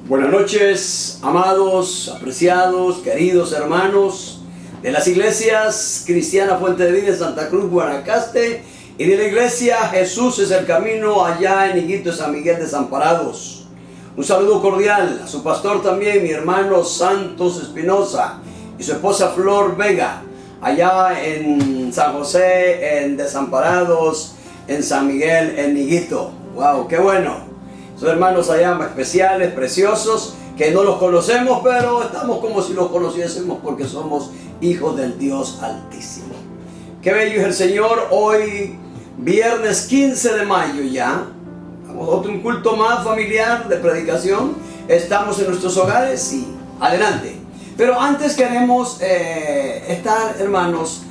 Buenas noches, amados, apreciados, queridos hermanos de las iglesias Cristiana Fuente de Vida de Santa Cruz, Guanacaste, y de la iglesia Jesús es el Camino allá en Higuito, San Miguel Desamparados. Un saludo cordial a su pastor también, mi hermano Santos Espinosa, y su esposa Flor Vega, allá en San José, en Desamparados, en San Miguel, en Higuito. ¡Wow! ¡Qué bueno! Son hermanos allá especiales, preciosos, que no los conocemos, pero estamos como si los conociésemos porque somos hijos del Dios Altísimo. Qué bello es el Señor. Hoy, viernes 15 de mayo ya, otro un culto más familiar de predicación. Estamos en nuestros hogares y adelante. Pero antes queremos estar, hermanos,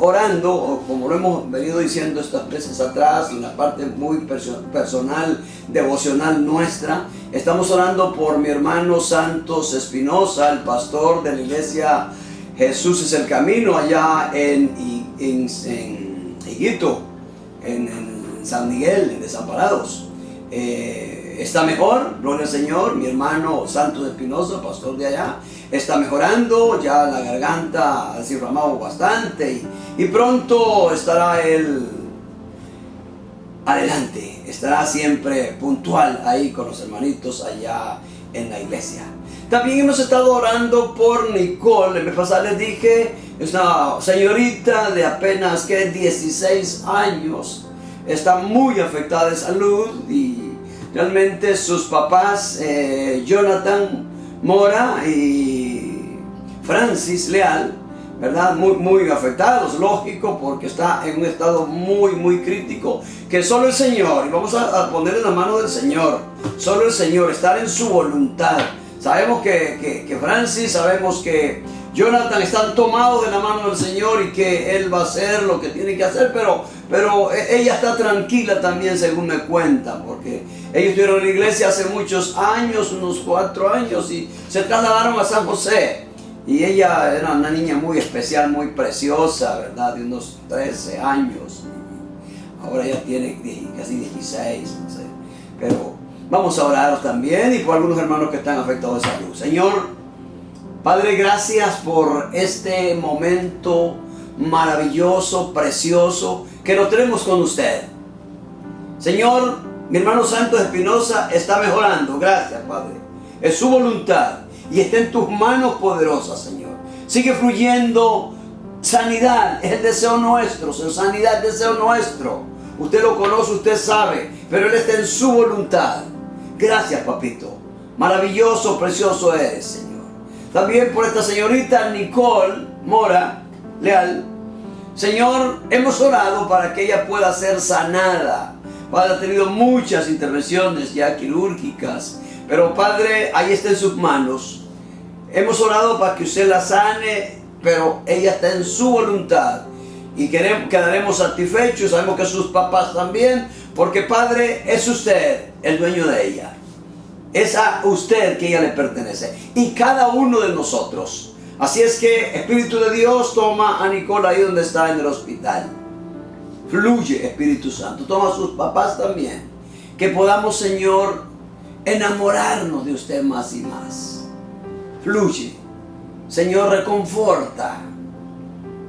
orando, como lo hemos venido diciendo estas veces atrás, en la parte muy personal, devocional nuestra. Estamos orando por mi hermano Santos Espinosa, el pastor de la iglesia Jesús es el Camino, allá en Higuito, en San Miguel, en Desamparados. Está mejor, gloria al Señor. Mi hermano Santos Espinosa, pastor de allá, está mejorando, ya la garganta ha desiframado bastante y pronto estará él adelante, estará siempre puntual ahí con los hermanitos allá en la iglesia. También hemos estado orando por Nicole. El mes pasado les dije, es una señorita de apenas 16 años, está muy afectada de salud y realmente sus papás, Jonathan Mora y Francis Leal, ¿verdad? Muy afectados, lógico, porque está en un estado muy crítico, que solo el Señor, y vamos a poner en la mano del Señor, solo el Señor, estar en su voluntad. Sabemos que Francis, sabemos que Jonathan están tomados de la mano del Señor y que Él va a hacer lo que tiene que hacer, pero ella está tranquila también, según me cuentan, porque ellos estuvieron en la iglesia hace muchos años, unos 4 años, y se trasladaron a San José. Y ella era una niña muy especial, muy preciosa, ¿verdad? De unos 13 años. Ahora ya tiene casi 16, no sé. Pero vamos a orar también y por algunos hermanos que están afectados de salud. Señor, Padre, gracias por este momento maravilloso, precioso, que lo tenemos con usted. Señor, mi hermano Santos Espinosa está mejorando. Gracias, Padre. Es su voluntad y está en tus manos poderosas, Señor. Sigue fluyendo sanidad, es el deseo nuestro. Sanidad es el deseo nuestro. Usted lo conoce, usted sabe, pero Él está en su voluntad. Gracias, papito. Maravilloso, precioso eres, Señor. También por esta señorita Nicole Mora Leal. Señor, hemos orado para que ella pueda ser sanada. Padre, ha tenido muchas intervenciones ya quirúrgicas, pero Padre, ahí está en sus manos. Hemos orado para que usted la sane, pero ella está en su voluntad. Y quedaremos satisfechos, sabemos que sus papás también, porque Padre, es usted el dueño de ella. Es a usted que ella le pertenece. Y cada uno de nosotros. Así es que, Espíritu de Dios, toma a Nicole ahí donde está en el hospital. Fluye, Espíritu Santo. Toma a sus papás también. Que podamos, Señor, enamorarnos de usted más y más. Fluye. Señor, reconforta.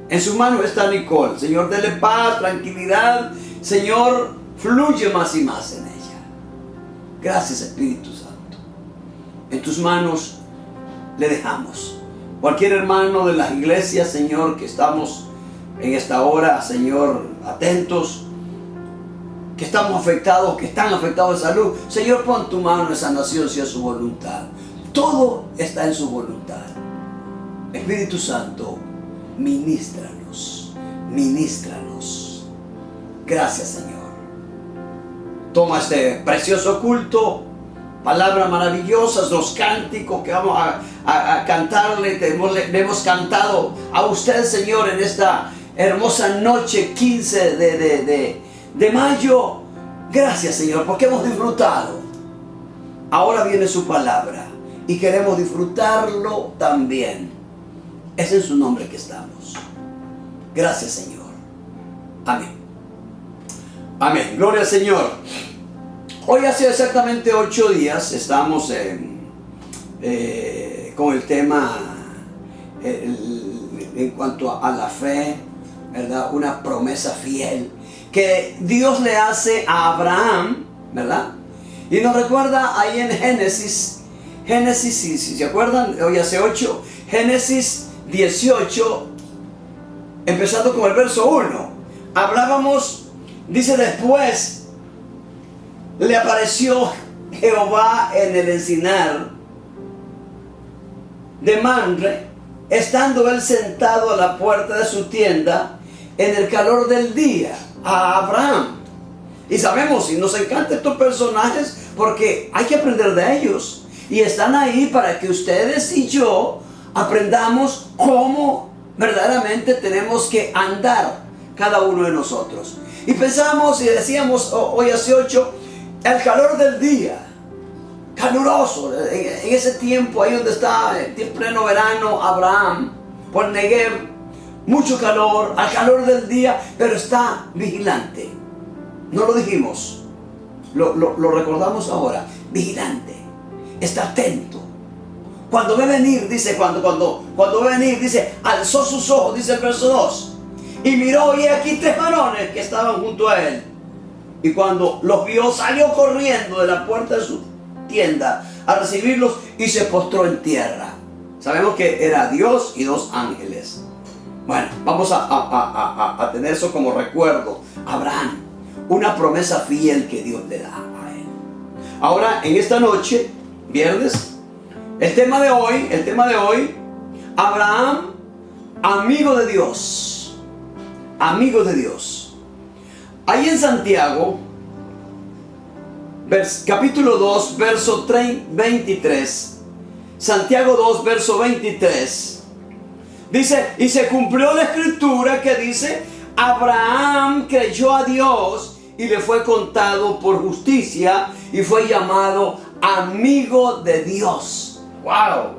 En sus manos está Nicole. Señor, dele paz, tranquilidad. Señor, fluye más y más en ella. Gracias, Espíritu Santo. En tus manos le dejamos. Cualquier hermano de las iglesias, Señor, que estamos en esta hora, Señor, atentos, que estamos afectados, que están afectados de salud. Señor, pon tu mano en sanación si es su voluntad. Todo está en su voluntad. Espíritu Santo, ministranos, ministranos. Gracias, Señor. Toma este precioso culto, palabras maravillosas, los cánticos que vamos a cantarle. Le hemos cantado a usted, Señor, en esta hermosa noche 15 de mayo. Gracias, Señor, porque hemos disfrutado. Ahora viene su palabra y queremos disfrutarlo también. Es en su nombre que estamos. Gracias, Señor. Amén. Amén. Gloria al Señor. Hoy hace exactamente 8 días estamos en con el tema en cuanto a la fe, ¿verdad? Una promesa fiel que Dios le hace a Abraham, ¿verdad? Y nos recuerda ahí en Génesis, si se acuerdan, hoy hace 8, Génesis 18, empezando con el verso 1. Hablábamos, dice: después le apareció Jehová en el encinar de Mamre, estando él sentado a la puerta de su tienda en el calor del día, a Abraham. Y sabemos, y nos encantan estos personajes porque hay que aprender de ellos. Y están ahí para que ustedes y yo aprendamos cómo verdaderamente tenemos que andar cada uno de nosotros. Y pensamos y decíamos hoy hace 8, el calor del día, caluroso, en ese tiempo ahí donde está en pleno verano Abraham, por Negev, mucho calor, al calor del día, pero está vigilante. No lo dijimos, lo recordamos ahora, vigilante, está atento. Cuando ve venir, dice, cuando ve venir, dice, alzó sus ojos, dice el verso 2, y miró, y aquí 3 varones que estaban junto a él. Y cuando los vio, salió corriendo de la puerta de su tienda a recibirlos y se postró en tierra. Sabemos que era Dios y 2 ángeles. Bueno, vamos a tener eso como recuerdo. Abraham, una promesa fiel que Dios le da a él. Ahora, en esta noche, viernes, el tema de hoy, Abraham, amigo de Dios. Amigo de Dios. Ahí en Santiago, capítulo 2, verso 23. Santiago 2, verso 23. Dice, y se cumplió la escritura que dice: Abraham creyó a Dios y le fue contado por justicia y fue llamado amigo de Dios. ¡Wow!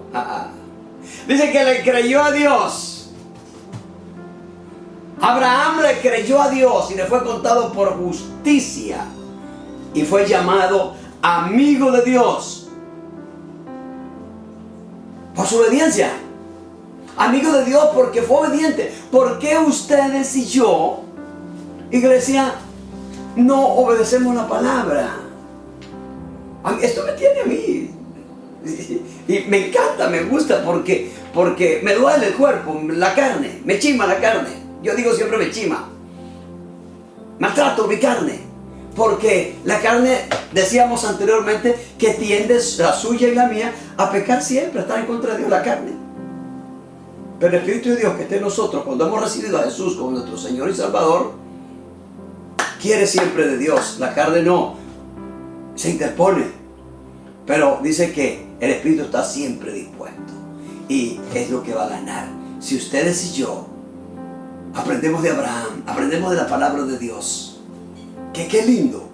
Dice que le creyó a Dios. Abraham le creyó a Dios y le fue contado por justicia y fue llamado amigo de Dios por su obediencia. Amigo de Dios porque fue obediente. ¿Por qué ustedes y yo, iglesia, no obedecemos la palabra? Esto me tiene a mí. Y me encanta, me gusta porque me duele el cuerpo, la carne, me chima la carne. Yo digo siempre me chima. Maltrato mi carne. Porque la carne, decíamos anteriormente, que tiende, la suya y la mía, a pecar siempre, a estar en contra de Dios, la carne. Pero el Espíritu de Dios que esté en nosotros, cuando hemos recibido a Jesús como nuestro Señor y Salvador, quiere siempre de Dios. La carne no, se interpone. Pero dice que el Espíritu está siempre dispuesto. Y es lo que va a ganar. Si ustedes y yo aprendemos de Abraham, aprendemos de la palabra de Dios. Qué lindo,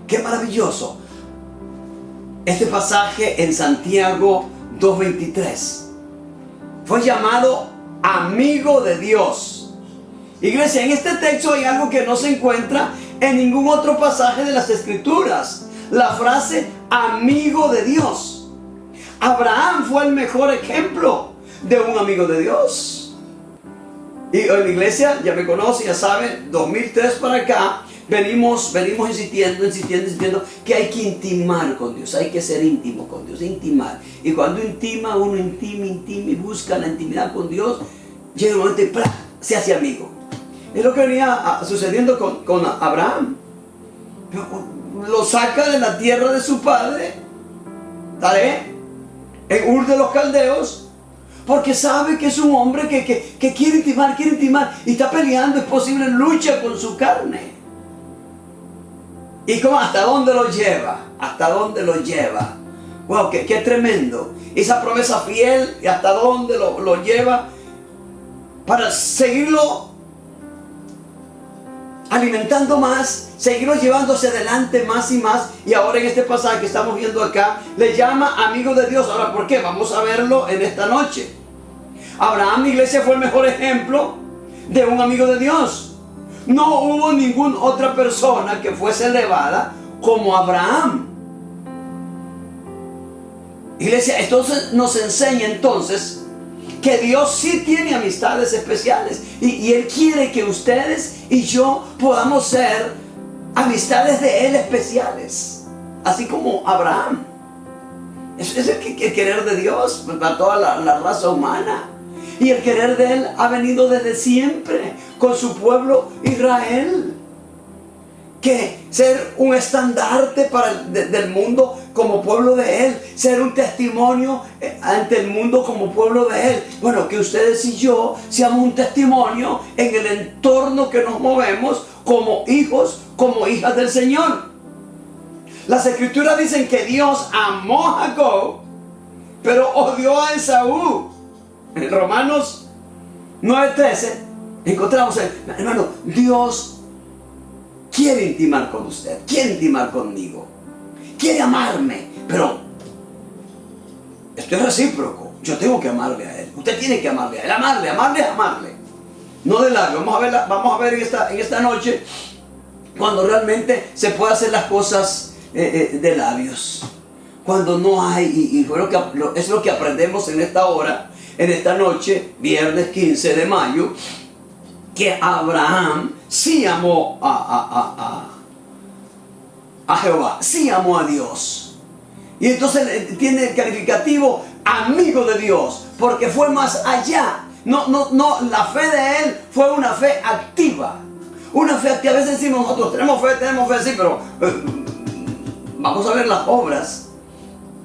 qué maravilloso. Este pasaje en Santiago 2:23. Fue llamado amigo de Dios. Iglesia, en este texto hay algo que no se encuentra en ningún otro pasaje de las Escrituras. La frase amigo de Dios. Abraham fue el mejor ejemplo de un amigo de Dios. Y en la iglesia, ya me conoce, ya saben, 2003 para acá, venimos insistiendo que hay que intimar con Dios, hay que ser íntimo con Dios, intimar. Y cuando uno intima y busca la intimidad con Dios, llega un momento y se hace amigo. Es lo que venía sucediendo con Abraham. Lo saca de la tierra de su padre, ¿vale? En Ur de los Caldeos, porque sabe que es un hombre que quiere intimar, y está peleando, es posible, lucha con su carne. ¿Y cómo? ¿Hasta dónde lo lleva? ¿Hasta dónde lo lleva? ¡Wow! ¡Qué tremendo! Esa promesa fiel, ¿y hasta dónde lo lleva? Para seguirlo alimentando más, seguirlo llevándose adelante más y más. Y ahora en este pasaje que estamos viendo acá, le llama amigo de Dios. Ahora, ¿por qué? Vamos a verlo en esta noche. Abraham, iglesia, fue el mejor ejemplo de un amigo de Dios. No hubo ninguna otra persona que fuese elevada como Abraham. Iglesia, entonces nos enseña entonces que Dios sí tiene amistades especiales. Y Él quiere que ustedes y yo podamos ser amistades de Él especiales. Así como Abraham. Es el querer de Dios para toda la raza humana. Y el querer de Él ha venido desde siempre con su pueblo Israel. Que ser un estandarte del mundo como pueblo de Él. Ser un testimonio ante el mundo como pueblo de Él. Bueno, que ustedes y yo seamos un testimonio en el entorno que nos movemos como hijos, como hijas del Señor. Las escrituras dicen que Dios amó a Jacob, pero odió a Esaú. En Romanos 9:13 encontramos, hermano, Dios quiere intimar con usted, quiere intimar conmigo, quiere amarme, pero esto es recíproco. Yo tengo que amarle a Él, usted tiene que amarle a Él, amarle. No de labio. Vamos a ver en esta noche cuando realmente se puede hacer las cosas de labios. Cuando no hay, y es lo que aprendemos en esta hora, en esta noche, viernes 15 de mayo, que Abraham sí amó a Jehová, sí amó a Dios. Y entonces tiene el calificativo amigo de Dios, porque fue más allá. No, la fe de él fue una fe activa. Una fe activa. A veces decimos nosotros, tenemos fe, sí, pero vamos a ver las obras.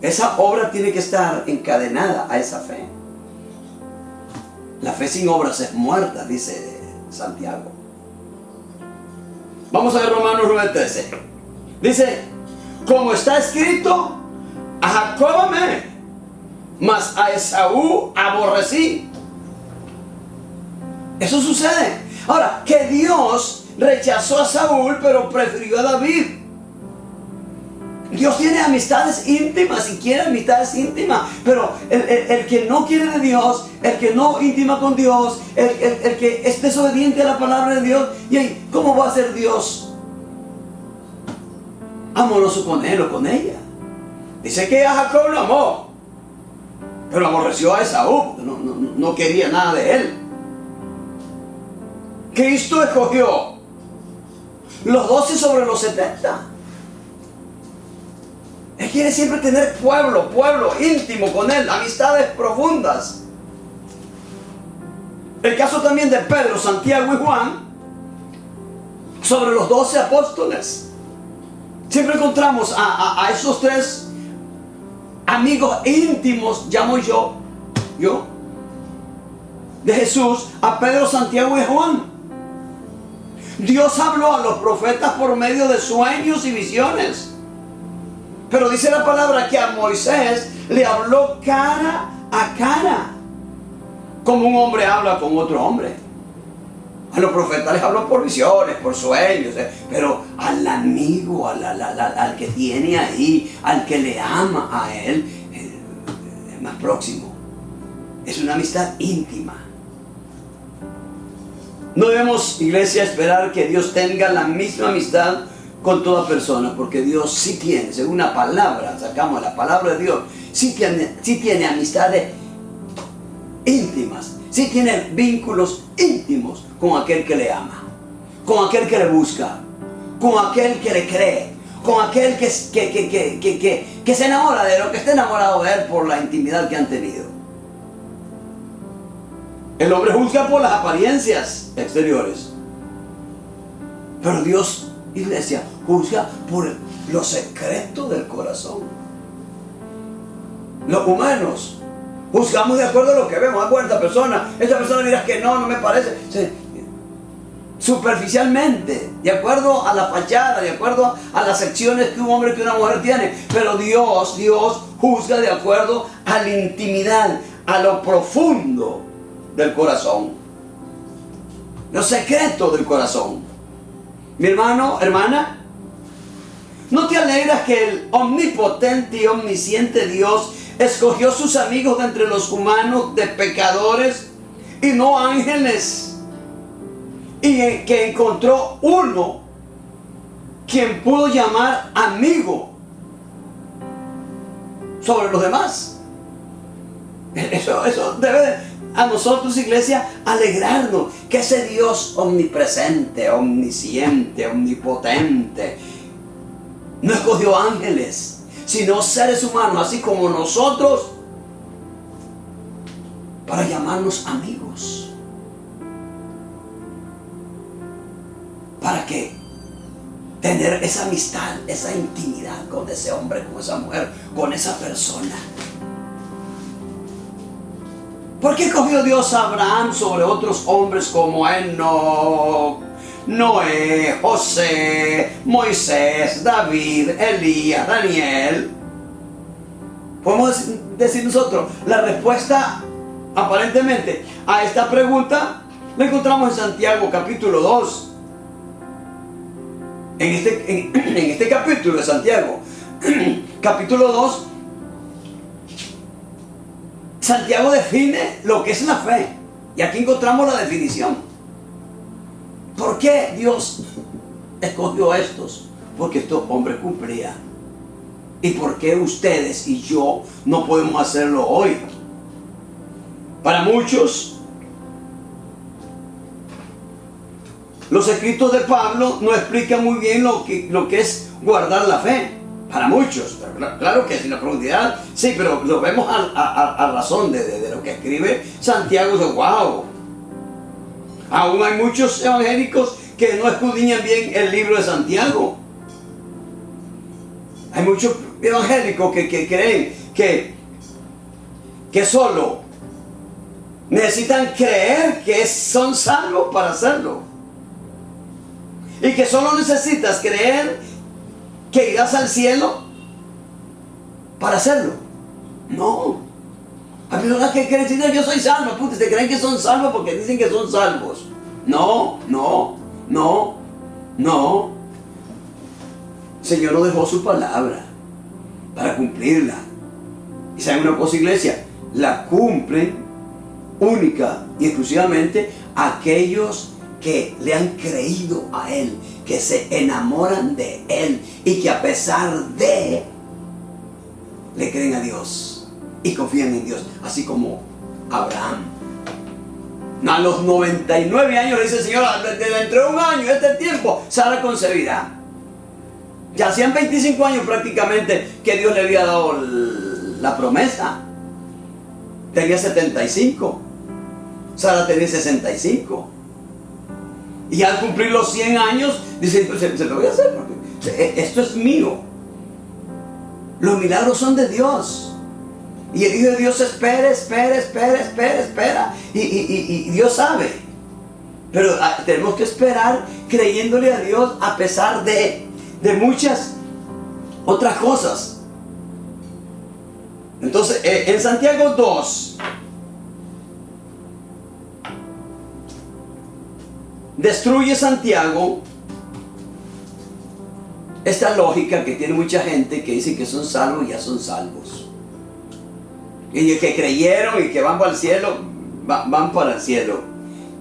Esa obra tiene que estar encadenada a esa fe. La fe sin obras es muerta, dice Santiago. Vamos a ver Romanos 9:13. Dice, como está escrito, a Jacob amé, mas a Esaú aborrecí. Eso sucede. Ahora, que Dios rechazó a Saúl, pero prefirió a David. Dios tiene amistades íntimas y quiere amistades íntimas, pero el que no quiere de Dios, el que no intima con Dios, el que es desobediente a la palabra de Dios, y ahí, ¿cómo va a ser Dios amoroso con él o con ella? Dice que a Jacob lo amó, pero aborreció a Esaú, no quería nada de él. Cristo escogió los 12 sobre los 70. Él quiere siempre tener pueblo íntimo con Él, amistades profundas. El caso también de Pedro, Santiago y Juan, sobre los 12 apóstoles. Siempre encontramos a esos 3 amigos íntimos, llamo yo, de Jesús, a Pedro, Santiago y Juan. Dios habló a los profetas por medio de sueños y visiones. Pero dice la palabra que a Moisés le habló cara a cara, como un hombre habla con otro hombre. A los profetas les habló por visiones, por sueños, pero al amigo, al que tiene ahí, al que le ama a él, es más próximo. Es una amistad íntima. No debemos, iglesia, esperar que Dios tenga la misma amistad con toda persona, porque Dios sí tiene, según la palabra, sacamos la palabra de Dios, sí tiene amistades íntimas, sí tiene vínculos íntimos con aquel que le ama, con aquel que le busca, con aquel que le cree, con aquel que se enamora de él, o que esté enamorado de él por la intimidad que han tenido. El hombre juzga por las apariencias exteriores, pero Dios, iglesia, juzga por lo secreto del corazón. Los humanos juzgamos de acuerdo a lo que vemos. Esta persona dirá que no me parece. Superficialmente, de acuerdo a la fachada, de acuerdo a las secciones que un hombre, que una mujer tiene. Pero Dios juzga de acuerdo a la intimidad, a lo profundo del corazón, lo secreto del corazón. Mi hermano, hermana, ¿no te alegras que el omnipotente y omnisciente Dios escogió sus amigos de entre los humanos, de pecadores y no ángeles? Y que encontró uno quien pudo llamar amigo. sobre los demás. Eso debe a nosotros, iglesia, alegrarnos, que ese Dios omnipresente, omnisciente, omnipotente, no escogió ángeles, sino seres humanos, así como nosotros, para llamarnos amigos. ¿Para qué? Tener esa amistad, esa intimidad con ese hombre, con esa mujer, con esa persona. ¿Por qué escogió Dios a Abraham sobre otros hombres como Enoc, Noé, José, Moisés, David, Elías, Daniel? Podemos decir nosotros, la respuesta aparentemente a esta pregunta la encontramos en Santiago capítulo 2. En este capítulo de Santiago, capítulo 2, Santiago define lo que es la fe. Y aquí encontramos la definición. ¿Por qué Dios escogió a estos? Porque estos hombres cumplían. ¿Y por qué ustedes y yo no podemos hacerlo hoy? Para muchos, los escritos de Pablo no explican muy bien lo que es guardar la fe. Para muchos, claro que sin la profundidad, sí, pero lo vemos a razón de lo que escribe Santiago. Wow. Aún hay muchos evangélicos que no escudriñan bien el libro de Santiago. Hay muchos evangélicos que creen que solo necesitan creer que son salvos para hacerlo. Y que solo necesitas creer que irás al cielo para hacerlo. No. Hay personas que creen que yo soy salvo. Se creen que son salvos porque dicen que son salvos. No. El Señor nos dejó su palabra para cumplirla. Y saben una cosa, iglesia, la cumplen única y exclusivamente aquellos que le han creído a Él, que se enamoran de Él y que a pesar de le creen a Dios y confían en Dios, así como Abraham. A los 99 años dice el Señor, dentro de un año, este tiempo, Sara concebirá. Ya hacían 25 años prácticamente que Dios le había dado la promesa. Tenía 75, Sara tenía 65. Y al cumplir los 100 años, dice, pues se lo voy a hacer, porque esto es mío. Los milagros son de Dios. Y el Hijo de Dios espera. Y Dios sabe. Pero tenemos que esperar creyéndole a Dios a pesar de muchas otras cosas. Entonces, en Santiago 2, destruye Santiago esta lógica que tiene mucha gente que dice que son salvos y ya son salvos. Y que creyeron y que van para el cielo, van para el cielo.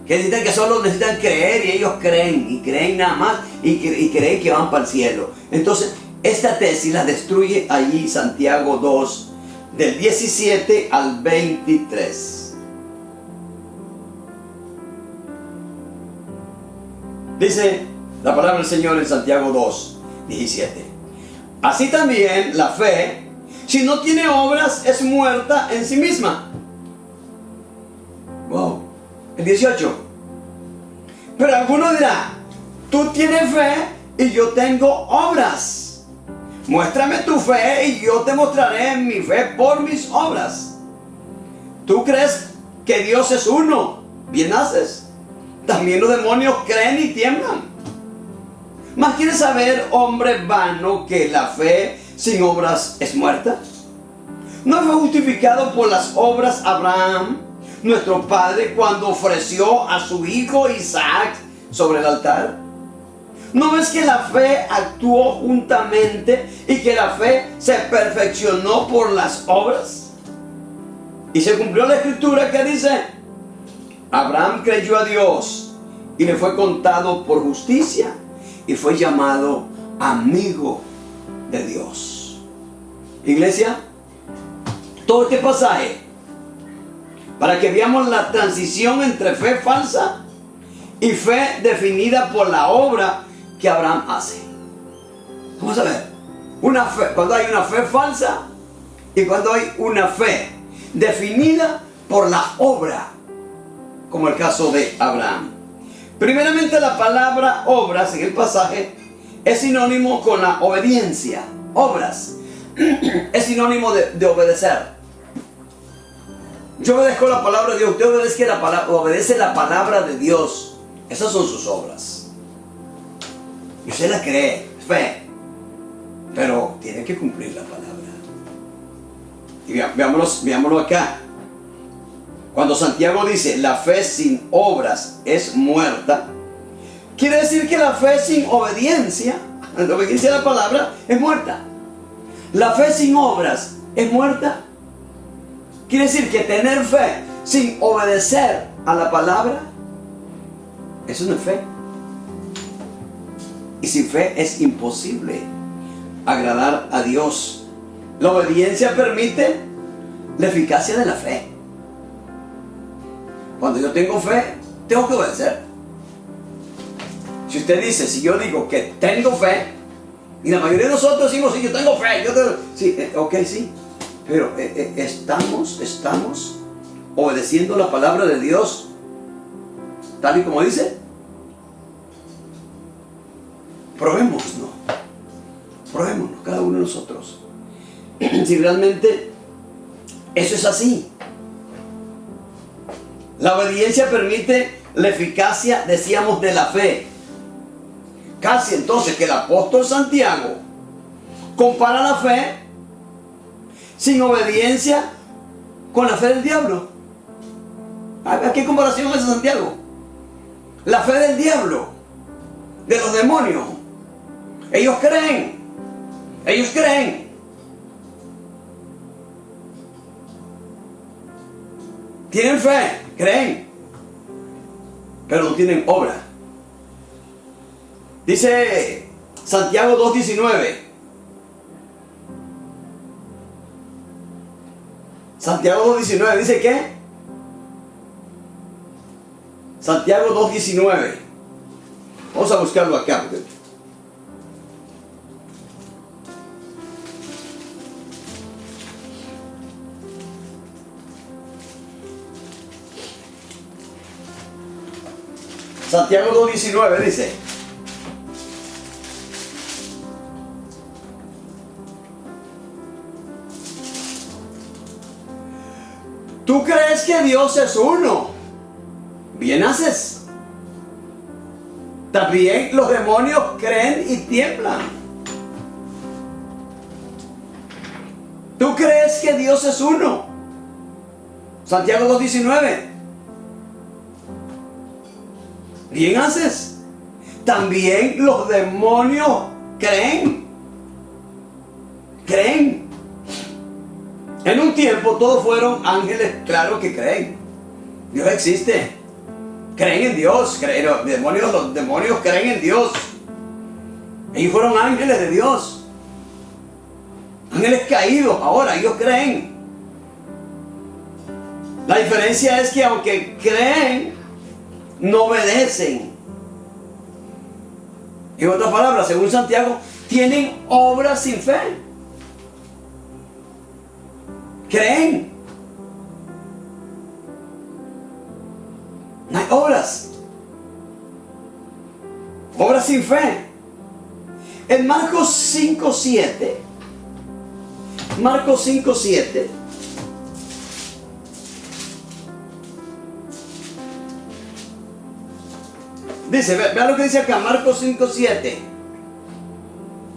Que solo necesitan creer y ellos creen y creen nada más y creen que van para el cielo. Entonces, esta tesis la destruye allí Santiago 2, del 17 al 23. Dice la palabra del Señor en Santiago 2, 17. Así también la fe, si no tiene obras, es muerta en sí misma. Wow. El 18. Pero alguno dirá, tú tienes fe y yo tengo obras. Muéstrame tu fe y yo te mostraré mi fe por mis obras. ¿Tú crees que Dios es uno? Bien haces. También los demonios creen y tiemblan. ¿Más quieres saber, hombre vano, que la fe sin obras es muerta? ¿No fue justificado por las obras Abraham, nuestro padre, cuando ofreció a su hijo Isaac sobre el altar? ¿No ves que la fe actuó juntamente y que la fe se perfeccionó por las obras? Y se cumplió la escritura que dice: Abraham creyó a Dios y le fue contado por justicia y fue llamado amigo de Dios. Iglesia, todo este pasaje para que veamos la transición entre fe falsa y fe definida por la obra que Abraham hace. Vamos a ver, una fe, cuando hay una fe falsa y cuando hay una fe definida por la obra, como el caso de Abraham. Primeramente, la palabra obras en el pasaje es sinónimo con la obediencia. Obras es sinónimo de obedecer. Yo obedezco la palabra de Dios, usted obedece la palabra de Dios. Esas son sus obras. Y usted la cree, fe. Pero tiene que cumplir la palabra. Y veámoslo acá. Cuando Santiago dice, la fe sin obras es muerta, quiere decir que la fe sin obediencia, la obediencia a la palabra, es muerta. La fe sin obras es muerta. Quiere decir que tener fe sin obedecer a la palabra, eso no es fe. Y sin fe es imposible agradar a Dios. La obediencia permite la eficacia de la fe. Cuando yo tengo fe, tengo que obedecer. Si usted dice, si yo digo que tengo fe, y la mayoría de nosotros decimos, sí, yo tengo fe, sí, ok, sí, pero estamos obedeciendo la palabra de Dios tal y como dice. Probémonos cada uno de nosotros si realmente eso es así. La obediencia permite la eficacia, decíamos, de la fe. Casi entonces que el apóstol Santiago compara la fe sin obediencia con la fe del diablo. ¿A qué comparación hace Santiago? La fe del diablo, de los demonios. Ellos creen. Tienen fe, creen, pero no tienen obra. Dice Santiago 2:19. Santiago 2:19 dice ¿qué? Santiago 2:19. Vamos a buscarlo acá. Santiago 2:19 dice: ¿tú crees que Dios es uno? Bien haces. También los demonios creen y tiemblan. ¿Tú crees que Dios es uno? Santiago 2:19. Bien haces. También los demonios creen. En un tiempo todos fueron ángeles, claro que creen. Dios existe. Creen en Dios. Los demonios creen en Dios. Ellos fueron ángeles de Dios. Ángeles caídos. Ahora ellos creen. La diferencia es que aunque creen, no obedecen. En otras palabras, según Santiago, tienen obras sin fe. Creen. No hay obras. Obras sin fe. En Marcos 5:7. Marcos 5:7. Dice, vea lo que dice acá, Marcos 5:7.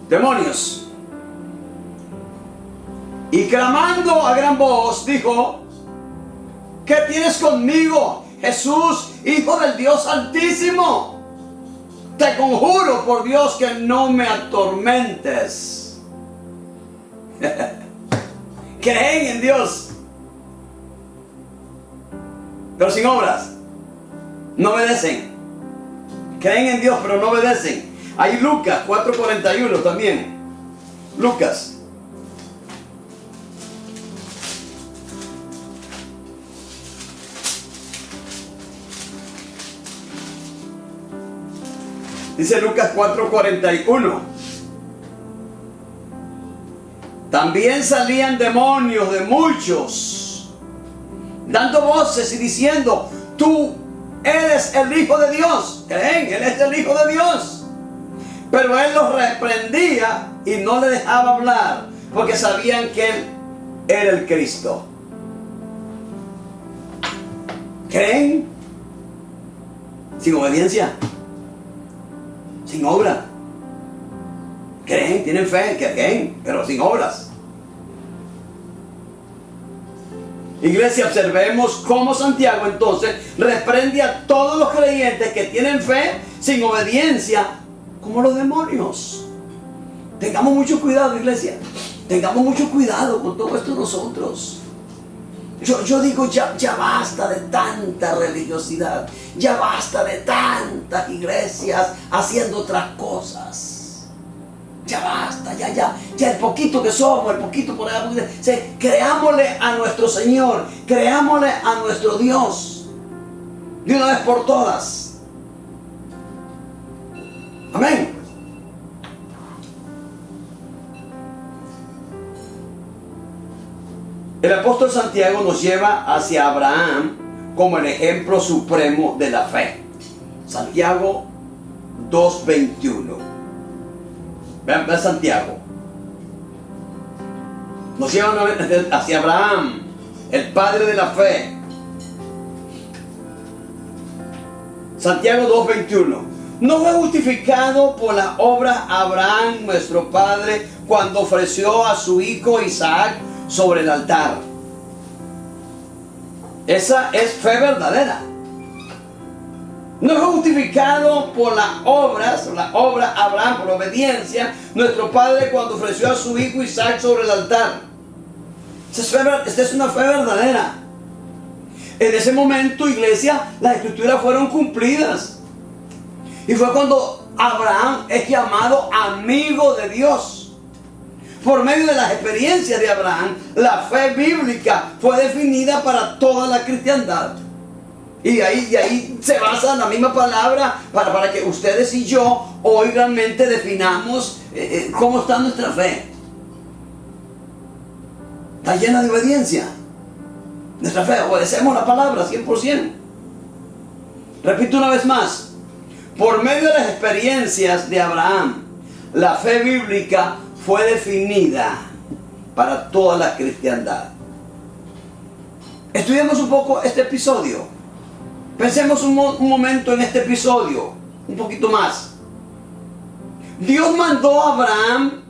Demonios. Y clamando a gran voz, dijo: ¿qué tienes conmigo, Jesús, Hijo del Dios Altísimo? Te conjuro por Dios que no me atormentes. Creen en Dios, pero sin obras. No obedecen. Creen en Dios, pero no obedecen. Hay Lucas 4:41 también. Lucas Dice Lucas 4:41. También salían demonios de muchos, dando voces y diciendo: tú eres el Hijo de Dios. ¿Creen? Él es el Hijo de Dios. Pero él los reprendía y no le dejaba hablar, porque sabían que él era el Cristo. ¿Creen? Sin obediencia, sin obra. ¿Creen? ¿Tienen fe? ¿Creen? Pero sin obras. Iglesia, observemos cómo Santiago entonces reprende a todos los creyentes que tienen fe sin obediencia, como los demonios. Tengamos mucho cuidado, iglesia. Tengamos mucho cuidado con todo esto nosotros. Yo digo, ya basta de tanta religiosidad. Ya basta de tantas iglesias haciendo otras cosas. Ya basta, ya el poquito que somos, el poquito por allá. Creámosle a nuestro Señor, creámosle a nuestro Dios de una vez por todas. Amén. El apóstol Santiago nos lleva hacia Abraham como el ejemplo supremo de la fe. Santiago 2:21. Vean Santiago. Nos lleva hacia Abraham, el padre de la fe. Santiago 2:21. ¿No fue justificado por la obra Abraham, nuestro padre, cuando ofreció a su hijo Isaac sobre el altar? Esa es fe verdadera. No fue justificado por las obras, la obra Abraham, por la obediencia, nuestro padre, cuando ofreció a su hijo Isaac sobre el altar. Esta es una fe verdadera. En ese momento, iglesia, las escrituras fueron cumplidas. Y fue cuando Abraham es llamado amigo de Dios. Por medio de las experiencias de Abraham, la fe bíblica fue definida para toda la cristiandad. Y ahí se basa la misma palabra para que ustedes y yo hoy realmente definamos cómo está nuestra fe. Está llena de obediencia. Nuestra fe, obedecemos la palabra 100%. Repito una vez más. Por medio de las experiencias de Abraham, la fe bíblica fue definida para toda la cristiandad. Estudiemos un poco este episodio. Pensemos un momento en este episodio, un poquito más. Dios mandó a Abraham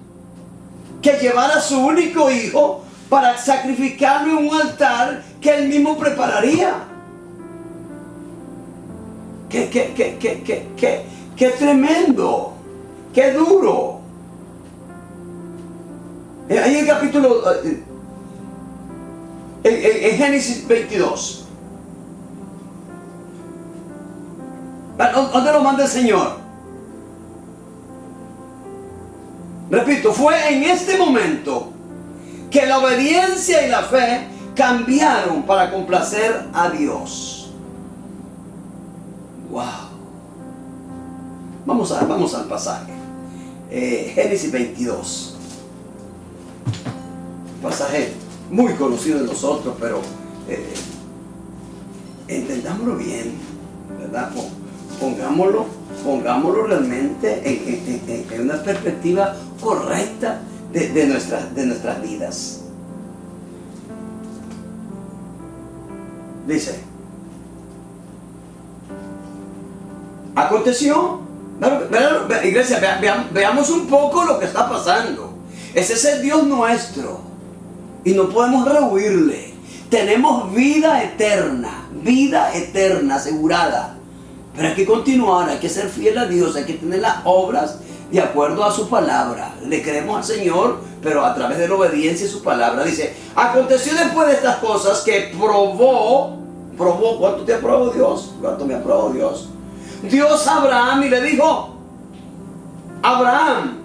que llevara a su único hijo para sacrificarlo en un altar que él mismo prepararía. Qué tremendo, qué duro. Ahí en el capítulo, en Génesis 22. ¿Dónde lo manda el Señor? Repito, fue en este momento que la obediencia y la fe cambiaron para complacer a Dios. Wow. Vamos al pasaje. Génesis 22. Pasaje muy conocido de nosotros, pero entendámoslo bien, ¿verdad? Pongámoslo realmente en una perspectiva correcta de nuestras vidas. Dice: aconteció, iglesia, veamos un poco lo que está pasando. Ese es el Dios nuestro y no podemos rehuirle. Tenemos vida eterna asegurada. Pero hay que continuar, hay que ser fiel a Dios, hay que tener las obras de acuerdo a su palabra. Le creemos al Señor, pero a través de la obediencia a su palabra. Dice: aconteció después de estas cosas que probó, ¿cuánto te aprobó Dios? ¿Cuánto me aprobó Dios? Dios a Abraham y le dijo: Abraham.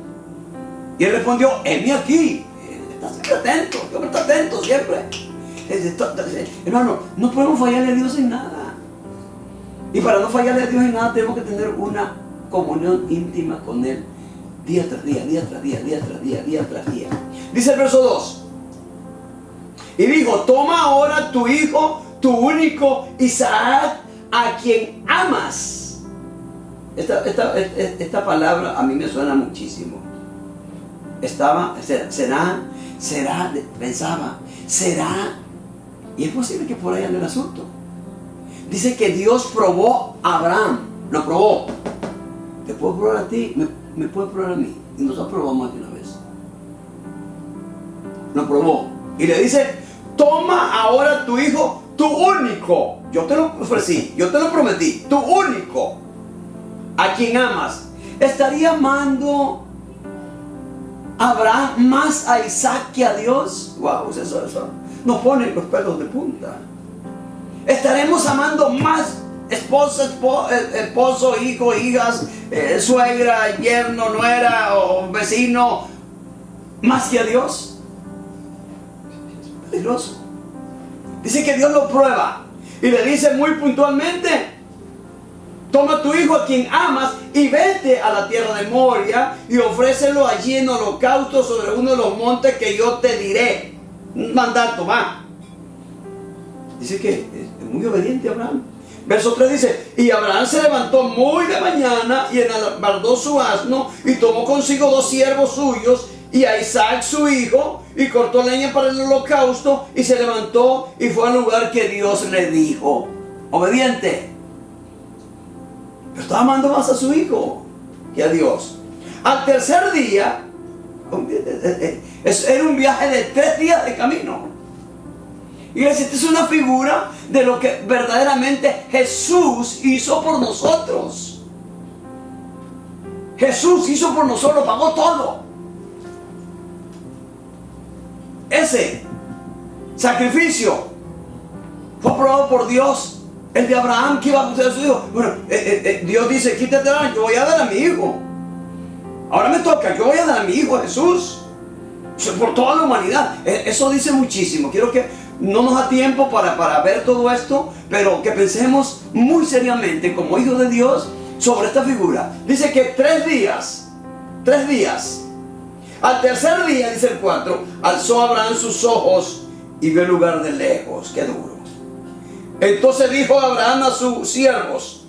Y él respondió: heme aquí. Está siempre atento, siempre está atento siempre. Hermano, no podemos fallarle a Dios en nada. Y para no fallarle a Dios en nada tenemos que tener una comunión íntima con Él día tras día, día tras día, día tras día, día tras día. Dice el verso 2. Y dijo, toma ahora tu hijo, tu único Isaac, a quien amas. Esta palabra a mí me suena muchísimo. Pensaba, será. Y es posible que por ahí ande el asunto. Dice que Dios probó a Abraham. Lo probó. Te puedo probar a ti, me puede probar a mí. Y nos ha probado más de una vez. Lo probó. Y le dice, toma ahora tu hijo, tu único. Yo te lo ofrecí, yo te lo prometí. Tu único. A quien amas. ¿Estaría amando Abraham más a Isaac que a Dios? Wow, eso nos pone los pelos de punta. ¿Estaremos amando más esposa, esposo, hijo, hijas, suegra, yerno, nuera o vecino más que a Dios? Es peligroso. Dice que Dios lo prueba y le dice muy puntualmente, toma tu hijo a quien amas y vete a la tierra de Moria y ofrécelo allí en holocausto sobre uno de los montes que yo te diré. Un mandato, va. Dice que es muy obediente Abraham. Verso 3 dice, y Abraham se levantó muy de mañana y enalbardó su asno y tomó consigo 2 siervos suyos y a Isaac su hijo y cortó leña para el holocausto y se levantó y fue al lugar que Dios le dijo. Obediente. Pero estaba amando más a su hijo que a Dios. Al tercer día, era un viaje de 3 días de camino. Y esta es una figura de lo que verdaderamente Jesús hizo por nosotros. Jesús hizo por nosotros, pagó todo. Ese sacrificio fue aprobado por Dios. El de Abraham que iba a ser su hijo. Bueno, Dios dice, quítate, yo voy a dar a mi hijo. Ahora me toca, yo voy a dar a mi hijo Jesús. Por toda la humanidad. Eso dice muchísimo. Quiero que no nos da tiempo para ver todo esto, pero que pensemos muy seriamente como hijos de Dios sobre esta figura. Dice que 3 días. Al tercer día, dice el 4, alzó Abraham sus ojos y vio el lugar de lejos. Qué duro. Entonces dijo Abraham a sus siervos,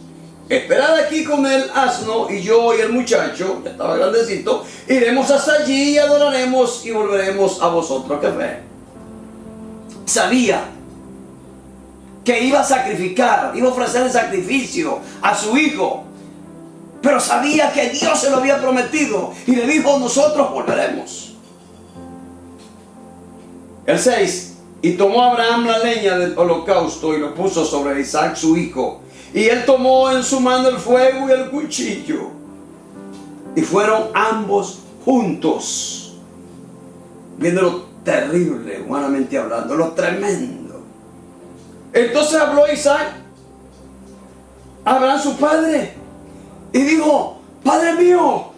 esperad aquí con el asno y yo y el muchacho, ya estaba grandecito, iremos hasta allí y adoraremos y volveremos a vosotros. ¿Qué fe? Sabía que iba a sacrificar, iba a ofrecer el sacrificio a su hijo, pero sabía que Dios se lo había prometido y le dijo, nosotros volveremos. El 6. Y tomó Abraham la leña del holocausto y lo puso sobre Isaac su hijo. Y él tomó en su mano el fuego y el cuchillo. Y fueron ambos juntos. Viendo lo terrible, humanamente hablando, lo tremendo. Entonces habló Isaac a Abraham su padre. Y dijo, Padre mío.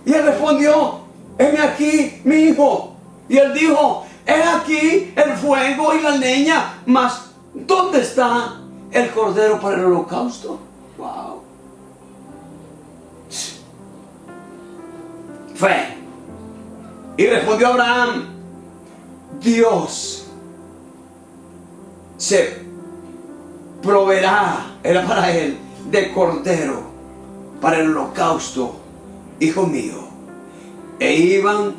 Y él respondió, heme aquí mi hijo. Y él dijo, he aquí el fuego y la leña, mas ¿dónde está el cordero para el holocausto? Wow. Fe. Y respondió Abraham, Dios se proveerá, era para él, de cordero para el holocausto, hijo mío. E iban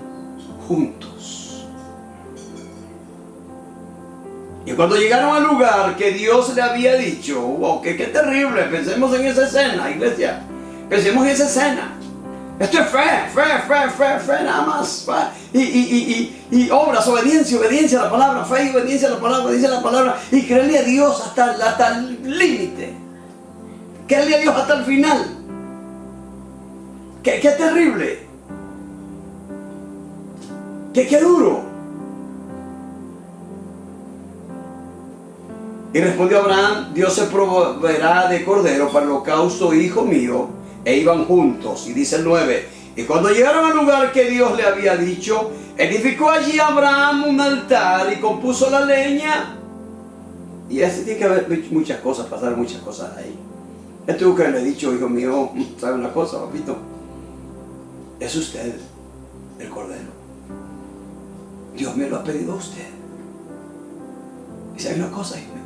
juntos. Y cuando llegaron al lugar que Dios le había dicho, wow, qué terrible, pensemos en esa escena, iglesia, pensemos en esa escena. Esto es fe, nada más. Fe. Y obras, obediencia a la palabra, fe y obediencia a la palabra, y creerle a Dios hasta el límite. Creerle a Dios hasta el final. Qué terrible. Qué duro. Y respondió Abraham, Dios se proveerá de cordero para el holocausto, hijo mío. E iban juntos. Y dice el 9. Y cuando llegaron al lugar que Dios le había dicho, edificó allí Abraham un altar y compuso la leña. Y así tiene que haber muchas cosas, pasar muchas cosas ahí. Yo tuve que haberle dicho, hijo mío, ¿sabe una cosa, papito? Es usted el Cordero. Dios me lo ha pedido a usted. Y sabe una cosa, hijo mío.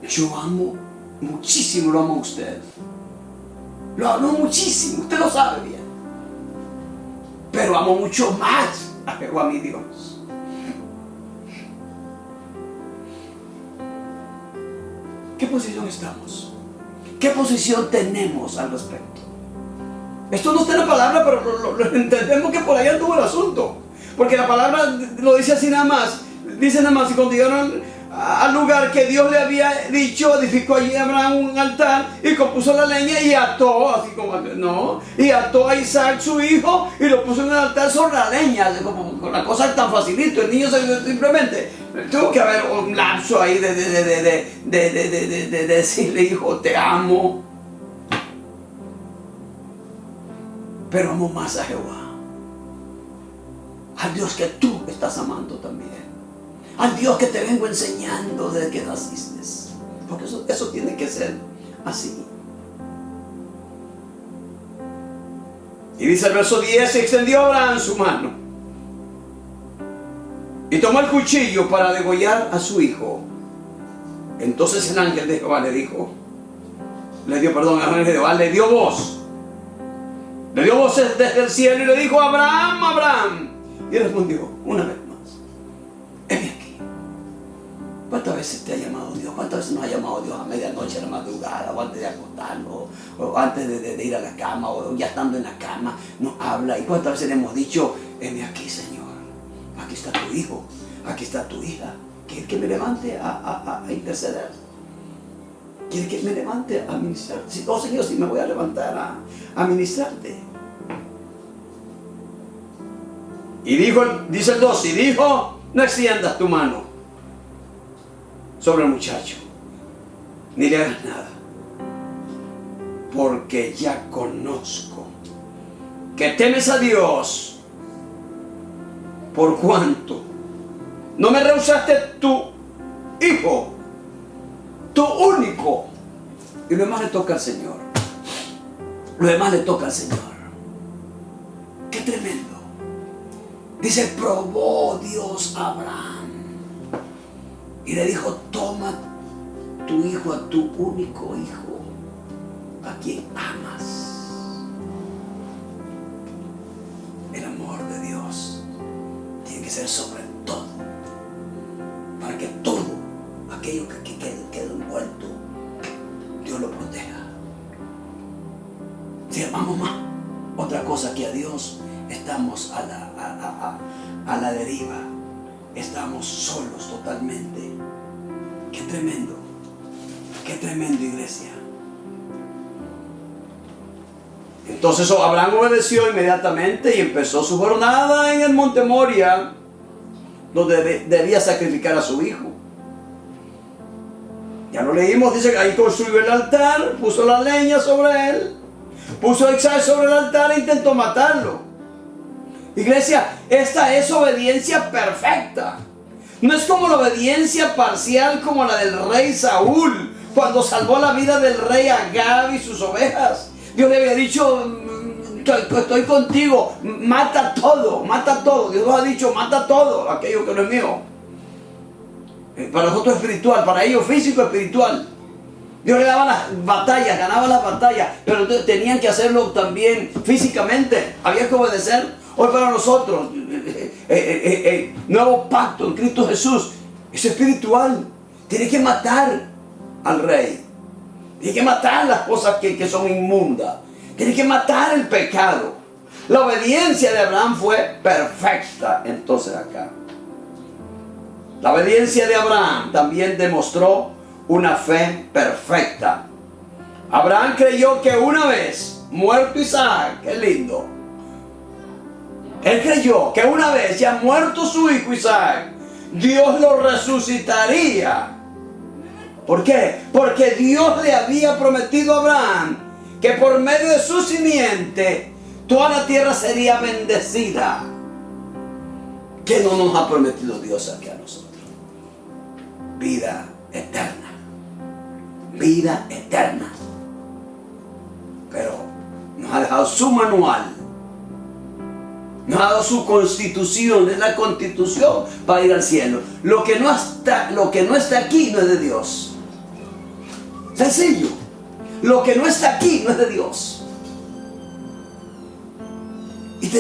Yo amo muchísimo, lo amo a usted. Lo amo muchísimo, usted lo sabe bien. Pero amo mucho más a Jehová mi Dios. ¿Qué posición estamos? ¿Qué posición tenemos al respecto? Esto no está en la palabra, pero lo entendemos que por ahí anduvo el asunto. Porque la palabra lo dice así nada más. Dice nada más, y cuando llegaron al lugar que Dios le había dicho, edificó allí Abraham un altar y compuso la leña y ató, así como, no, y ató a Isaac su hijo y lo puso en el altar sobre la leña, como con la cosa tan facilito. El niño simplemente tuvo que haber un lapso ahí de decirle, hijo, te amo, pero amo más a Jehová, al Dios que tú estás amando también, al Dios que te vengo enseñando desde que naciste. Porque eso tiene que ser así. Y dice el verso 10, se extendió Abraham su mano y tomó el cuchillo para degollar a su hijo. Entonces el ángel de Jehová le dio voz. Le dio voz desde el cielo y le dijo, Abraham, Abraham. Y respondió una vez más, heme aquí. ¿Cuántas veces te ha llamado Dios? ¿Cuántas veces nos ha llamado Dios a medianoche, a la madrugada, o antes de acostarnos, o antes de ir a la cama, o ya estando en la cama, nos habla? ¿Y cuántas veces le hemos dicho, heme aquí, Señor? Aquí está tu hijo, aquí está tu hija. ¿Quieres que me levante a interceder? ¿Quieres que me levante a ministrar? Si, oh Señor, si me voy a levantar a ministrarte. Y dijo, dice el 2, y dijo, no extiendas tu mano sobre el muchacho, ni le hagas nada, porque ya conozco que temes a Dios, por cuanto no me rehusaste tu hijo, tu único. Y lo demás le toca al Señor. Lo demás le toca al Señor. Qué tremendo. Dice, probó Dios a Abraham y le dijo, toma tu hijo, a tu único hijo, a quien amas. El amor de Dios tiene que ser sobre todo, para que todo aquello que quede envuelto, Dios lo proteja. Si amamos más otra cosa que a Dios, estamos a la deriva, estamos solos totalmente. Qué tremendo, iglesia. Entonces Abraham obedeció inmediatamente y empezó su jornada en el monte Moria, donde debía sacrificar a su hijo. Ya lo leímos, dice que ahí construyó el altar, puso la leña sobre él, puso a Isaac sobre el altar e intentó matarlo. Iglesia, esta es obediencia perfecta. No es como la obediencia parcial como la del rey Saúl, cuando salvó la vida del rey Agab y sus ovejas. Dios le había dicho, estoy contigo, mata todo, mata todo. Dios nos ha dicho, mata todo aquello que no es mío. Para nosotros espiritual, para ellos físico espiritual. Dios le daba las batallas, ganaba las batallas, pero tenían que hacerlo también físicamente. Había que obedecer. Hoy para nosotros, nuevo pacto en Cristo Jesús, es espiritual. Tiene que matar al rey. Tiene que matar las cosas que son inmundas. Tiene que matar el pecado. La obediencia de Abraham fue perfecta. Entonces acá, la obediencia de Abraham también demostró una fe perfecta. Abraham creyó que una vez muerto Isaac, qué lindo. Él creyó que una vez ya muerto su hijo Isaac, Dios lo resucitaría. ¿Por qué? Porque Dios le había prometido a Abraham que por medio de su simiente toda la tierra sería bendecida. ¿Qué no nos ha prometido Dios aquí a nosotros? Vida eterna. vida eterna. Pero nos ha dejado su manual, nos ha dado su constitución, es la constitución para ir al cielo. Lo que no está aquí no es de Dios. Sencillo. Lo que no está aquí no es de Dios. Y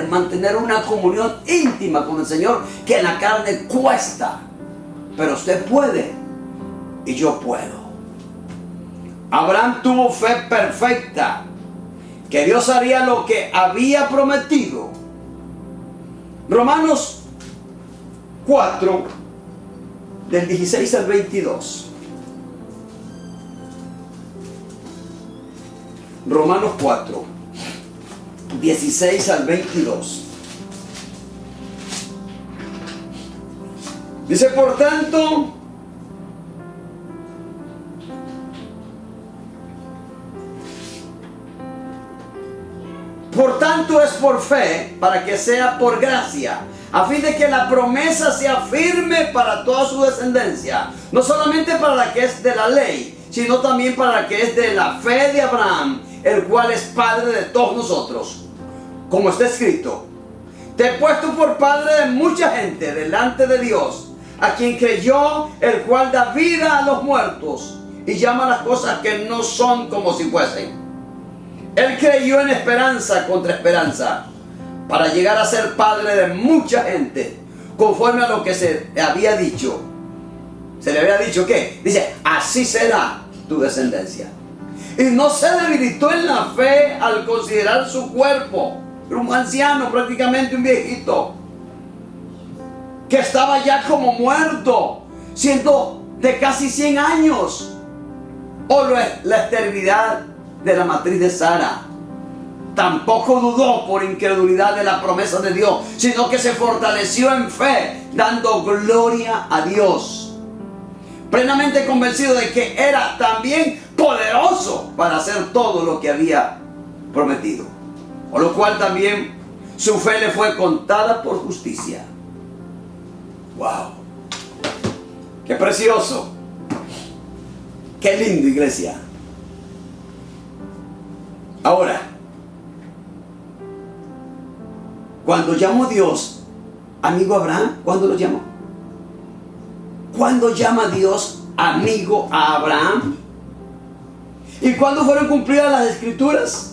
mantener una comunión íntima con el Señor, que en la carne cuesta, pero usted puede y yo puedo. Abraham tuvo fe perfecta, que Dios haría lo que había prometido. Romanos 4, del 16 al 22. Romanos 4, 16 al 22. Dice, por tanto, es por fe, para que sea por gracia, a fin de que la promesa sea firme para toda su descendencia, no solamente para la que es de la ley, sino también para la que es de la fe de Abraham, el cual es padre de todos nosotros. Como está escrito, te he puesto por padre de mucha gente delante de Dios, a quien creyó, el cual da vida a los muertos y llama las cosas que no son como si fuesen. Él creyó en esperanza contra esperanza, para llegar a ser padre de mucha gente, conforme a lo que se le había dicho. Se le había dicho que, dice, así será tu descendencia. Y no se debilitó en la fe al considerar su cuerpo. Era un anciano, prácticamente un viejito, que estaba ya como muerto, siendo de casi 100 años. O la esterilidad de la matriz de Sara. Tampoco dudó por incredulidad de la promesa de Dios, sino que se fortaleció en fe, dando gloria a Dios, plenamente convencido de que era también poderoso para hacer todo lo que había prometido. Por lo cual también su fe le fue contada por justicia. ¡Wow! ¡Qué precioso! ¡Qué lindo, iglesia! Ahora, cuando llamó Dios, amigo Abraham, ¿cuándo lo llamó? ¿Cuándo llama Dios amigo a Abraham? ¿Y cuándo fueron cumplidas las escrituras?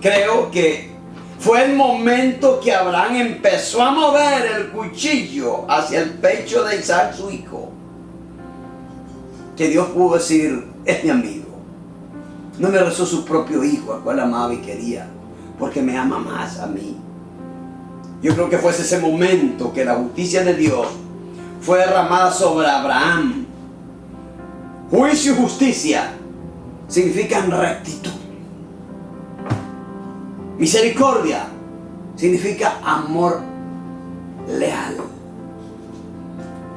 Creo que fue el momento que Abraham empezó a mover el cuchillo hacia el pecho de Isaac, su hijo, que Dios pudo decir, es mi amigo. No me rezó su propio hijo, al cual amaba y quería, porque me ama más a mí. Yo creo que fue ese momento que la justicia de Dios fue derramada sobre Abraham. Juicio y justicia significan rectitud. Misericordia significa amor leal.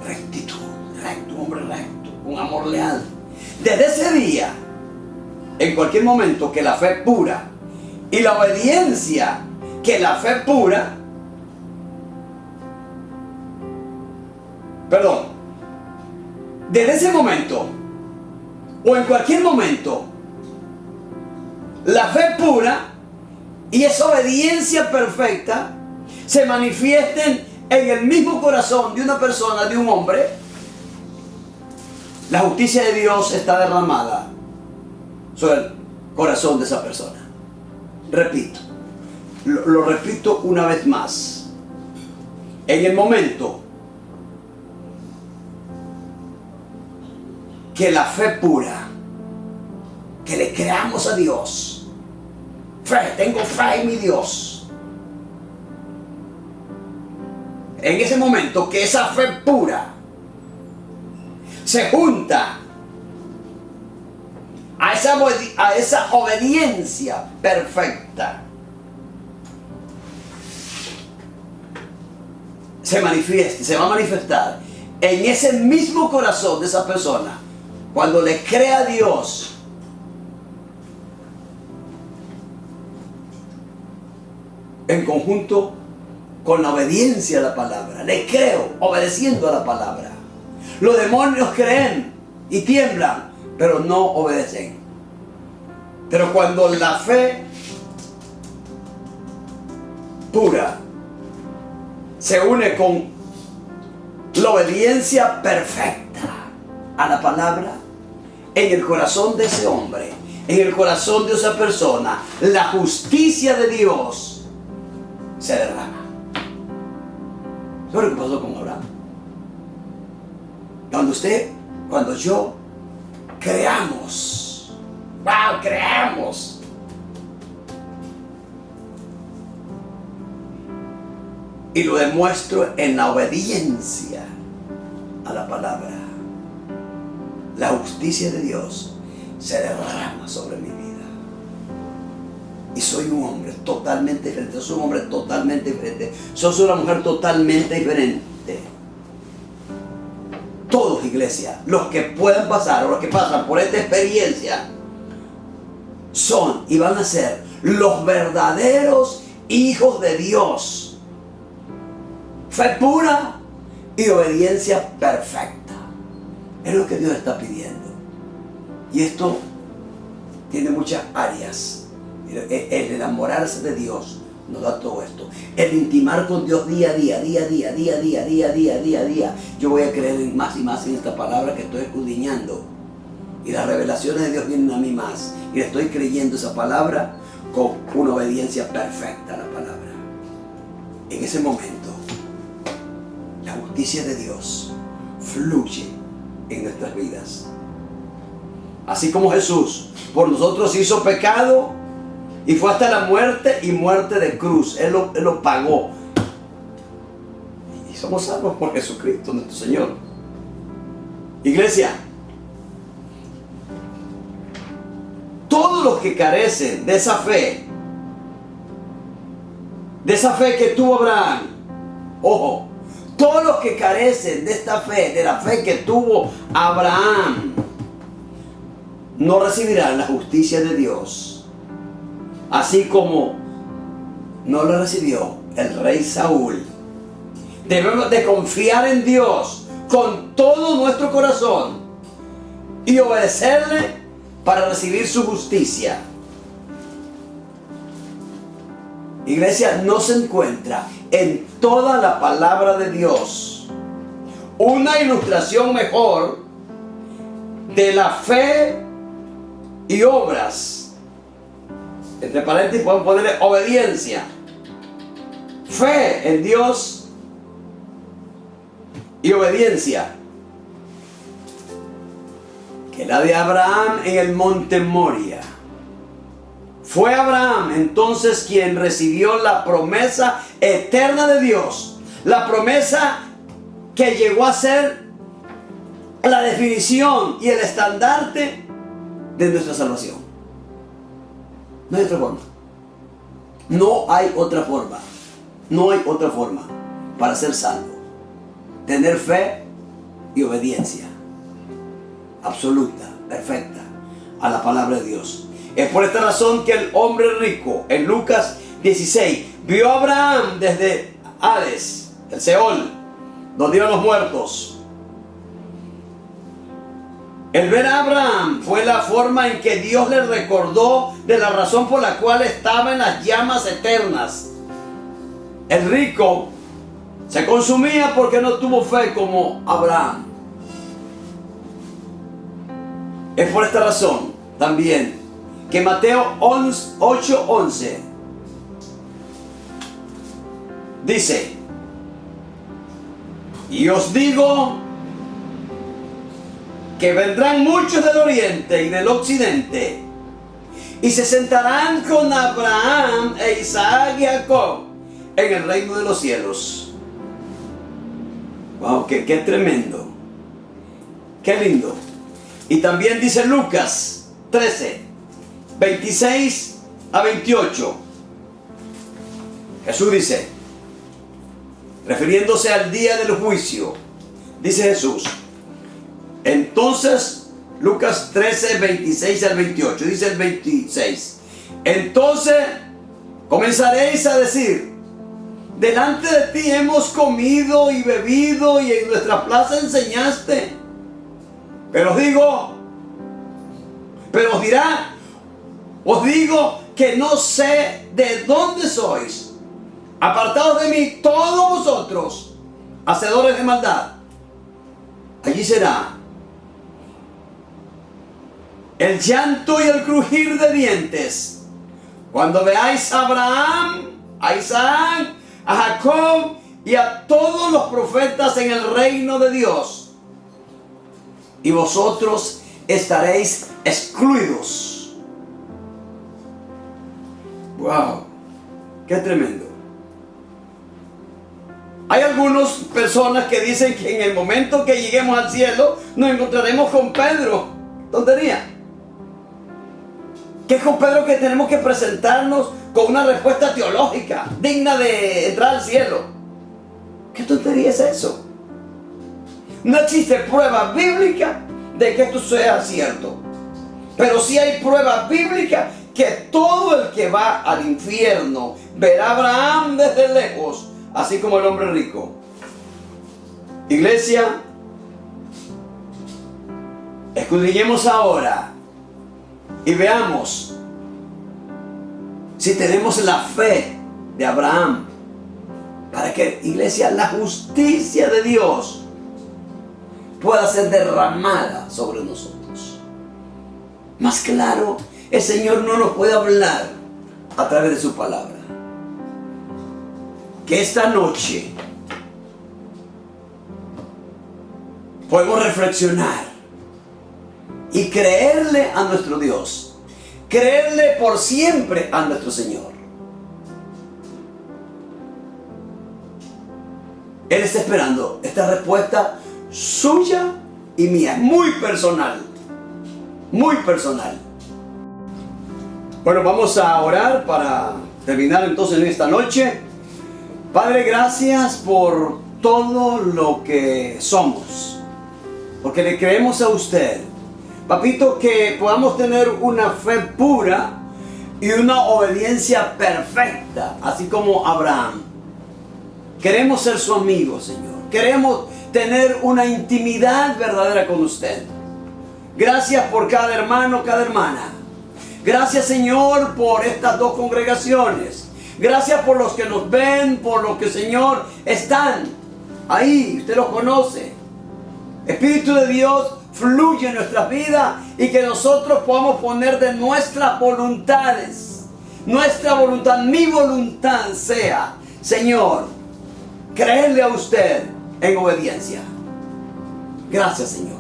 Rectitud, recto, hombre recto, un amor leal. Desde ese día, en cualquier momento que la fe pura y la obediencia que la fe pura, desde ese momento o en cualquier momento, la fe pura y esa obediencia perfecta se manifiesten en el mismo corazón de una persona, de un hombre. La justicia de Dios está derramada sobre el corazón de esa persona. Repito, lo repito una vez más. En el momento que la fe pura, que le creamos a Dios, tengo fe en mi Dios. En ese momento que esa fe pura se junta a esa obediencia perfecta, se va a manifestar en ese mismo corazón de esa persona, cuando le crea a Dios, en conjunto con la obediencia a la palabra. Le creo obedeciendo a la palabra. Los demonios creen y tiemblan, pero no obedecen. Pero cuando la fe pura se une con la obediencia perfecta a la palabra, en el corazón de ese hombre, en el corazón de esa persona, la justicia de Dios se derrama. ¿Eso es lo que pasó con Abraham? Cuando yo creamos, wow, creamos, y lo demuestro en la obediencia a la palabra, la justicia de Dios se derrama sobre mi vida. Y soy un hombre totalmente diferente. Soy un hombre totalmente diferente. Soy una mujer totalmente diferente. Todos, iglesia, los que puedan pasar o los que pasan por esta experiencia son y van a ser los verdaderos hijos de Dios. Fe pura y obediencia perfecta. Es lo que Dios está pidiendo. Y esto tiene muchas áreas. El enamorarse de Dios nos da todo esto. El intimar con Dios día a día. Yo voy a creer más y más en esta palabra que estoy escudriñando. Y las revelaciones de Dios vienen a mí más. Y le estoy creyendo esa palabra con una obediencia perfecta a la palabra. En ese momento, la justicia de Dios fluye en nuestras vidas. Así como Jesús por nosotros hizo pecado y fue hasta la muerte y muerte de cruz. Él lo pagó. Y somos salvos por Jesucristo, nuestro Señor. Iglesia, todos los que carecen de esa fe que tuvo Abraham, ojo, todos los que carecen de esta fe, de la fe que tuvo Abraham, no recibirán la justicia de Dios. Así como no lo recibió el rey Saúl. Debemos de confiar en Dios con todo nuestro corazón y obedecerle para recibir su justicia. Iglesia, no se encuentra en toda la palabra de Dios una ilustración mejor de la fe y obras. Entre paréntesis podemos ponerle obediencia, fe en Dios y obediencia, que la de Abraham en el monte Moria. Fue Abraham entonces quien recibió la promesa eterna de Dios, la promesa que llegó a ser la definición y el estandarte de nuestra salvación. No hay otra forma. No hay otra forma. No hay otra forma para ser salvo. Tener fe y obediencia absoluta, perfecta a la palabra de Dios. Es por esta razón que el hombre rico en Lucas 16 vio a Abraham desde Hades, el Seol, donde iban los muertos. El ver a Abraham fue la forma en que Dios le recordó de la razón por la cual estaba en las llamas eternas. El rico se consumía porque no tuvo fe como Abraham. Es por esta razón también que Mateo 8:11 dice: y os digo que vendrán muchos del oriente y del occidente y se sentarán con Abraham e Isaac y Jacob en el reino de los cielos. Wow, qué tremendo, qué lindo. Y también dice Lucas 13, 26 a 28. Jesús dice, refiriéndose al día del juicio, dice Jesús, entonces, Lucas 13, 26 al 28, dice el 26, entonces comenzaréis a decir, delante de ti hemos comido y bebido y en nuestra plaza enseñaste. Pero os digo que no sé de dónde sois. Apartados de mí todos vosotros, hacedores de maldad. Allí será el llanto y el crujir de dientes cuando veáis a Abraham, a Isaac, a Jacob y a todos los profetas en el reino de Dios, y vosotros estaréis excluidos. ¡Wow! ¡Qué tremendo! Hay algunas personas que dicen que en el momento que lleguemos al cielo nos encontraremos con Pedro. Tontería. Que es con Pedro que tenemos que presentarnos con una respuesta teológica digna de entrar al cielo. ¿Qué tontería es eso? No existe prueba bíblica de que esto sea cierto. Pero sí hay prueba bíblica que todo el que va al infierno verá a Abraham desde lejos, así como el hombre rico. Iglesia, escudriñemos ahora y veamos si tenemos la fe de Abraham, para que, iglesia, la justicia de Dios pueda ser derramada sobre nosotros. Más claro, el Señor no nos puede hablar a través de su palabra. Que esta noche podemos reflexionar y creerle a nuestro Dios, creerle por siempre a nuestro Señor. Él está esperando esta respuesta suya y mía, muy personal, muy personal. Bueno, vamos a orar para terminar entonces en esta noche. Padre, gracias por todo lo que somos, porque le creemos a usted. Papito, que podamos tener una fe pura y una obediencia perfecta, así como Abraham. Queremos ser su amigo, Señor. Queremos tener una intimidad verdadera con usted. Gracias por cada hermano, cada hermana. Gracias, Señor, por estas dos congregaciones. Gracias por los que nos ven, por los que, Señor, están ahí. Usted los conoce. Espíritu de Dios, fluye en nuestras vidas y que nosotros podamos poner de nuestras voluntades. Nuestra voluntad, mi voluntad sea, Señor, creerle a usted en obediencia. Gracias, Señor.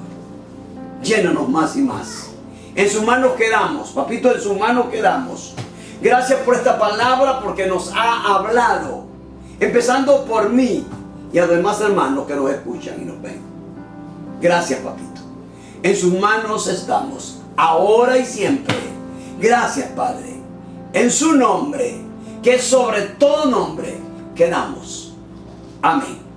Llénanos más y más. En sus manos quedamos, papito, en sus manos quedamos. Gracias por esta palabra, porque nos ha hablado, empezando por mí y a los demás hermanos que nos escuchan y nos ven. Gracias, papito. En sus manos estamos, ahora y siempre. Gracias, Padre. En su nombre, que es sobre todo nombre, quedamos. Amén.